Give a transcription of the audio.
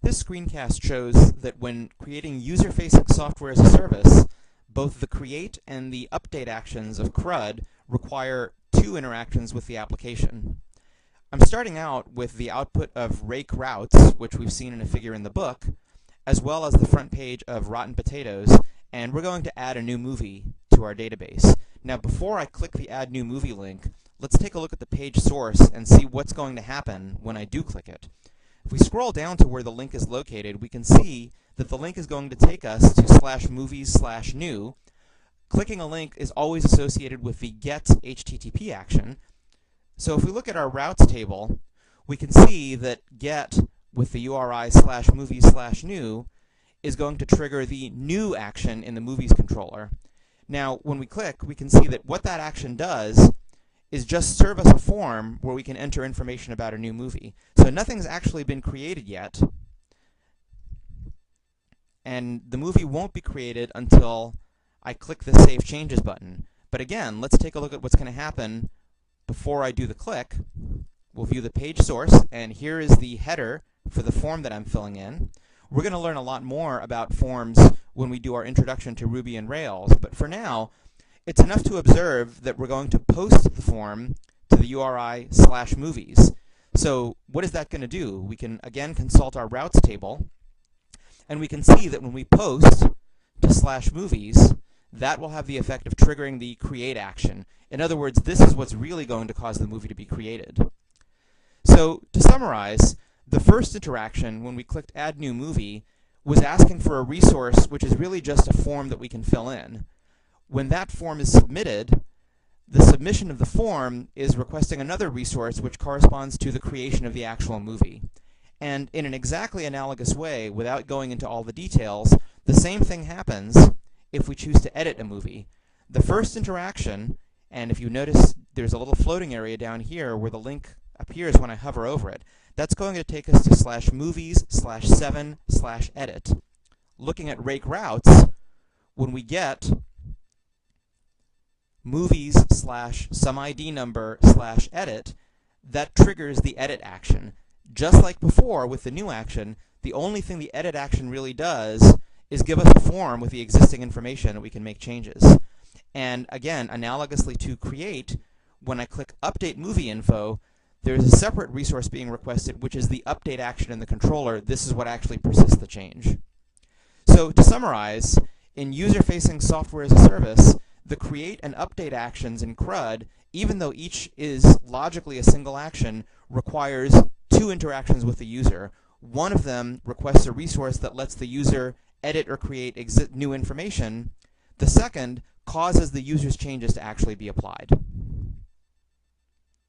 This screencast shows that when creating user-facing software as a service, both the create and the update actions of CRUD require two interactions with the application. I'm starting out with the output of rake routes, which we've seen in a figure in the book, as well as the front page of Rotten Potatoes, and we're going to add a new movie to our database. Now, before I click the Add New Movie link, let's take a look at the page source and see what's going to happen when I do click it. If we scroll down to where the link is located, we can see that the link is going to take us to /movies/new. Clicking a link is always associated with the get HTTP action. So if we look at our routes table, we can see that get with the URI /movies/new is going to trigger the new action in the movies controller. Now, when we click, we can see that what that action does is just serve us a form where we can enter information about a new movie. So nothing's actually been created yet, and the movie won't be created until I click the Save Changes button. But again, let's take a look at what's going to happen before I do the click. We'll view the page source, and here is the header for the form that I'm filling in. We're going to learn a lot more about forms when we do our introduction to Ruby and Rails, but for now, it's enough to observe that we're going to post the form to the URI /movies. So what is that going to do? We can again consult our routes table, and we can see that when we post to /movies, that will have the effect of triggering the create action. In other words, this is what's really going to cause the movie to be created. So to summarize, the first interaction when we clicked Add New Movie was asking for a resource which is really just a form that we can fill in. When that form is submitted, the submission of the form is requesting another resource which corresponds to the creation of the actual movie. And in an exactly analogous way, without going into all the details, the same thing happens if we choose to edit a movie. The first interaction, and if you notice there's a little floating area down here where the link appears when I hover over it, that's going to take us to /movies/7/edit. Looking at rake routes, when we get movies/some ID number/edit, that triggers the edit action. Just like before with the new action, the only thing the edit action really does is give us a form with the existing information that we can make changes. And again, analogously to create, when I click Update Movie Info, there's a separate resource being requested, which is the update action in the controller. This is what actually persists the change. So to summarize, in user-facing software as a service, the create and update actions in CRUD, even though each is logically a single action, requires two interactions with the user. One of them requests a resource that lets the user edit or create new information. The second causes the user's changes to actually be applied.